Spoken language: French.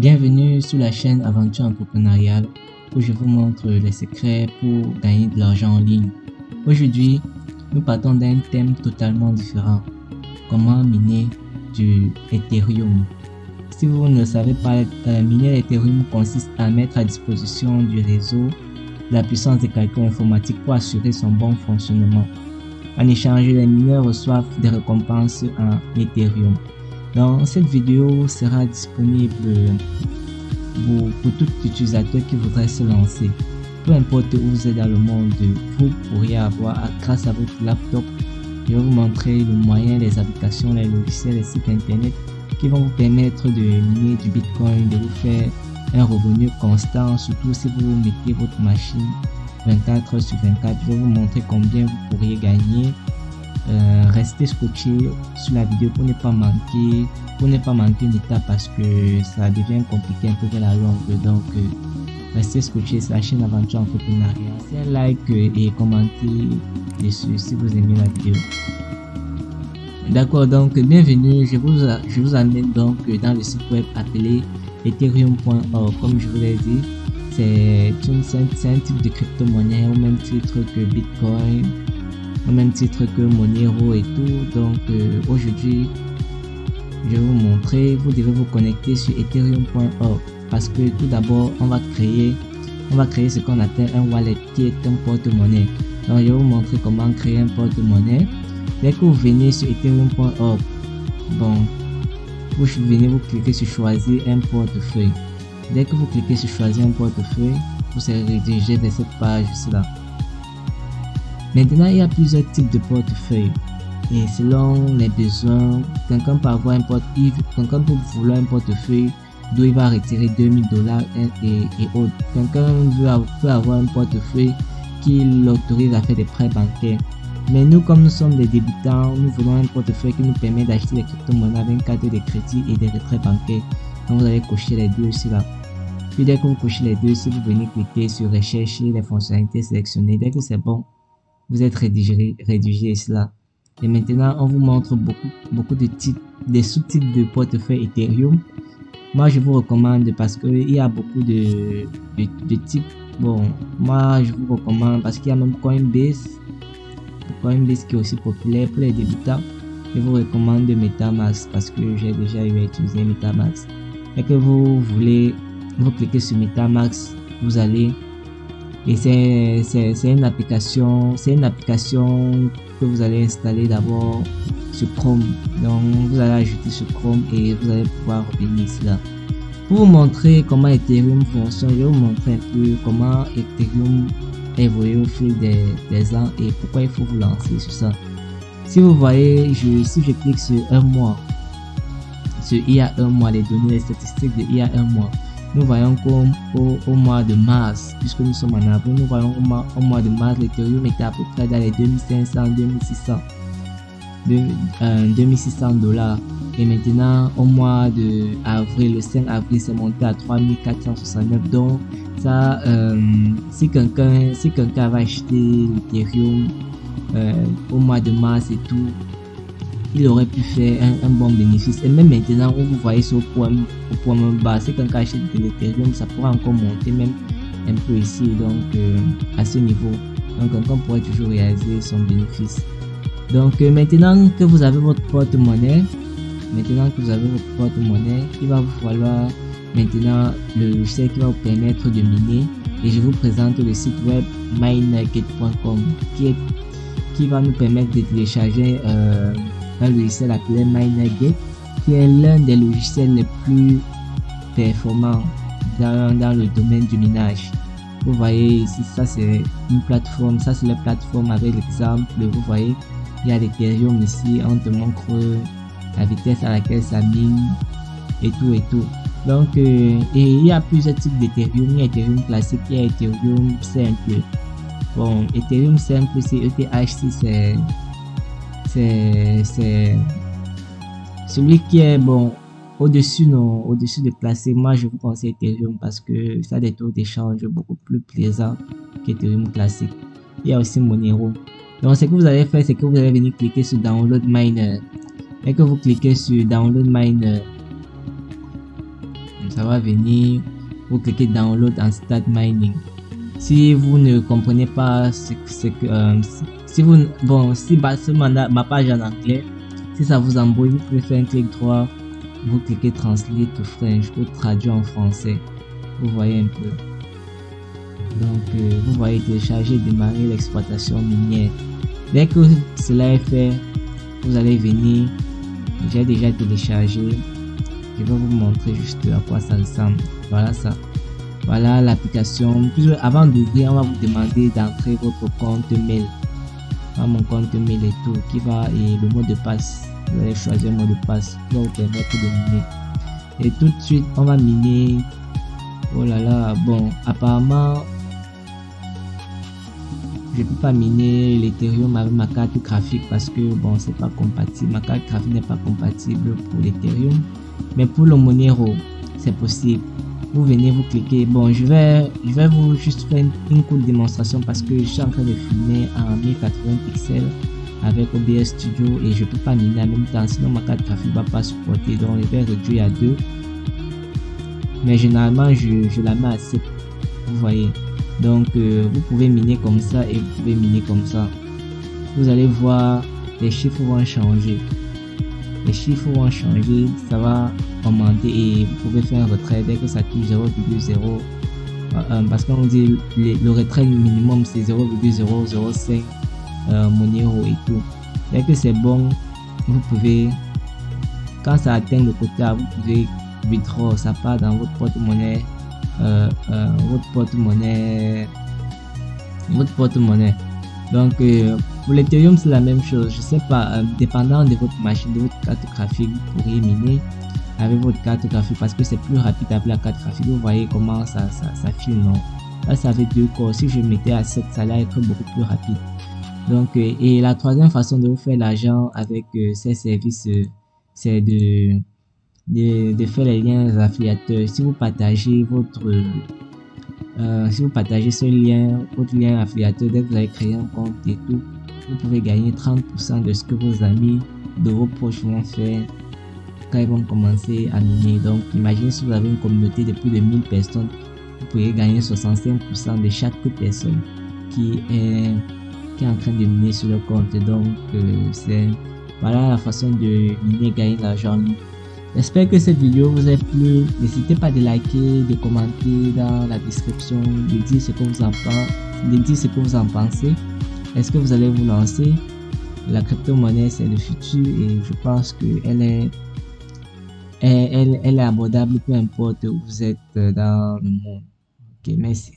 Bienvenue sur la chaîne Aventure Entrepreneuriale où je vous montre les secrets pour gagner de l'argent en ligne. Aujourd'hui, nous partons d'un thème totalement différent. Comment miner du Ethereum. Si vous ne savez pas, miner l'Ethereum consiste à mettre à disposition du réseau la puissance des calculs informatiques pour assurer son bon fonctionnement. En échange, les mineurs reçoivent des récompenses en Ethereum. Donc, cette vidéo sera disponible pour tout utilisateur qui voudrait se lancer. Peu importe où vous êtes dans le monde, vous pourriez avoir, grâce à votre laptop, je vais vous montrer le moyen, les applications, les logiciels, les sites internet qui vont vous permettre de miner du Bitcoin, de vous faire un revenu constant, surtout si vous mettez votre machine 24 heures sur 24. Je vais vous montrer combien vous pourriez gagner. Restez scotché sur la vidéo pour ne pas manquer une étape parce que ça devient compliqué un peu vers la longue. Donc restez scotché sur la chaîne Aventure Entrepreneuriale. Laissez un like et commentez dessus si vous aimez la vidéo. D'accord, donc bienvenue. Je vous amène donc dans le site web appelé ethereum.org. Comme je vous l'ai dit, c'est un type de crypto-monnaie au même titre que Bitcoin, au même titre que Monero et tout. Donc aujourd'hui, je vais vous montrer. Vous devez vous connecter sur ethereum.org parce que tout d'abord, on va créer ce qu'on appelle un wallet qui est un porte-monnaie. Donc je vais vous montrer comment créer un porte-monnaie. Dès que vous venez sur ethereum.org, vous cliquez sur choisir un portefeuille. Dès que vous cliquez sur choisir un portefeuille, vous serez redirigé vers cette page là. Maintenant, il y a plusieurs types de portefeuilles et selon les besoins, quelqu'un peut avoir quelqu'un peut vouloir un portefeuille d'où il va retirer $2000 et autres. Quelqu'un peut avoir un portefeuille qui l'autorise à faire des prêts bancaires. Mais nous, comme nous sommes des débutants, nous voulons un portefeuille qui nous permet d'acheter des crypto-monnaies avec une carte de crédit et des retraits bancaires. Donc vous allez cocher les deux ici là. Puis dès que vous cochez les deux, si vous venez cliquer sur rechercher les fonctionnalités sélectionnées, dès que c'est bon, vous êtes rédigé ici là. Et maintenant, on vous montre beaucoup des sous-types de portefeuille Ethereum. Moi, je vous recommande parce qu'il y a beaucoup de types. Bon, moi, je vous recommande parce qu'il y a même Coinbase qui est aussi populaire pour les débutants. Je vous recommande MetaMask parce que j'ai déjà utilisé MetaMask. Et que vous cliquez sur MetaMask, vous allez. Et c'est une application que vous allez installer d'abord sur Chrome. Donc vous allez ajouter sur Chrome et vous allez pouvoir revenir ici là. Pour vous montrer comment Ethereum fonctionne, je vais vous montrer un peu comment Ethereum évolue au fil des ans et pourquoi il faut vous lancer sur ça. Si vous voyez, si je clique sur un mois, il y a un mois, les données, les statistiques de il y a un mois, nous voyons qu'au mois de mars, puisque nous sommes en avril, nous voyons au mois de mars, l'Ethereum était à peu près dans les 2600 $. Et maintenant, au mois de avril, le 5 avril, c'est monté à 3469. Donc, ça, si quelqu'un va acheter l'Ethereum au mois de mars et tout, il aurait pu faire un bon bénéfice. Et même maintenant, où vous voyez au point bas, si quelqu'un achète de l'Ethereum, ça pourra encore monter même un peu ici, donc à ce niveau. Donc, quelqu'un pourrait toujours réaliser son bénéfice. Donc, maintenant que vous avez votre porte-monnaie, il va vous falloir maintenant le logiciel qui va vous permettre de miner. Et je vous présente le site web minerget.com qui va nous permettre de télécharger un logiciel appelé Minerget, qui est l'un des logiciels les plus performants dans le domaine du minage. Vous voyez ici, ça c'est une plateforme, ça c'est la plateforme avec l'exemple. Vous voyez, il y a l'Ethereum ici, on te montre la vitesse à laquelle ça mine et tout. Donc, et il y a plusieurs types d'Ethereum. Il y a Ethereum classique, il y a Ethereum simple. Bon, Ethereum simple, c'est ETH, c'est celui qui est bon au-dessus de classique. Moi, je vous conseille Ethereum parce que ça a des taux d'échange beaucoup plus plaisants qu'Ethereum classique. Il y a aussi Monero. Donc, ce que vous allez faire, c'est que vous allez venir cliquer sur Download Miner. Et que vous cliquez sur Download Miner, ça va venir, vous cliquez download and start mining. Si vous ne comprenez pas ce que si vous si ma page en anglais, si ça vous embrouille, vous pouvez faire un clic droit, vous cliquez translate to French pour traduire en français. Vous voyez un peu. Donc vous voyez télécharger, démarrer l'exploitation minière. Dès que cela est fait, vous allez venir. J'ai déjà téléchargé. Je vais vous montrer juste à quoi ça ressemble. Voilà ça. Voilà l'application. Avant d'ouvrir, on va vous demander d'entrer votre compte mail. Mon compte mail et tout qui va, et le mot de passe. Vous allez choisir le mot de passe qui va vous permettre de miner. Et tout de suite, on va miner. Oh là là, bon, apparemment, je peux pas miner l'Ethereum avec ma carte graphique parce que bon, c'est pas compatible. Ma carte graphique n'est pas compatible pour l'Ethereum. Mais pour le Monero, c'est possible. Vous venez, vous cliquez. Bon, je vais vous juste faire une courte démonstration parce que je suis en train de filmer en 1080 pixels avec OBS Studio et je peux pas miner en même temps, sinon ma carte graphique va pas supporter. Donc je vais réduire à 2. Mais généralement, je la mets à 7. Vous voyez. Donc vous pouvez miner comme ça et vous pouvez miner comme ça. Vous allez voir, les chiffres vont changer. Les chiffres vont changer, ça va augmenter et vous pouvez faire un retrait dès que ça touche 0,0. Parce qu'on dit le retrait minimum c'est 0,005 Monero et tout. Dès que c'est bon, vous pouvez, quand ça atteint le quota, vous pouvez withdraw, ça part dans votre porte-monnaie. Votre porte-monnaie. Donc pour l'Ethereum c'est la même chose. Je sais pas, dépendant de votre machine, de votre carte graphique, vous pourriez miner avec votre carte graphique parce que c'est plus rapide avec la carte graphique. Vous voyez comment ça file, non? Là ça fait 2 corps. Si je mettais à 7, ça allait être beaucoup plus rapide. Donc et la troisième façon de vous faire l'argent avec ces services, c'est de faire les liens affiliateurs. Si vous partagez votre lien affiliateur, dès que vous avez créé un compte et tout, vous pouvez gagner 30% de ce que vos amis de vos proches vont faire quand ils vont commencer à miner. Donc imaginez si vous avez une communauté de plus de 1000 personnes, vous pouvez gagner 65% de chaque personne qui est en train de miner sur le compte. Donc voilà la façon de miner, gagner de l'argent. J'espère que cette vidéo vous a plu. N'hésitez pas de liker, de commenter dans la description, de dire ce que vous en pensez. Est-ce que vous allez vous lancer? La crypto-monnaie c'est le futur et je pense que elle est abordable peu importe où vous êtes dans le monde. Ok, merci.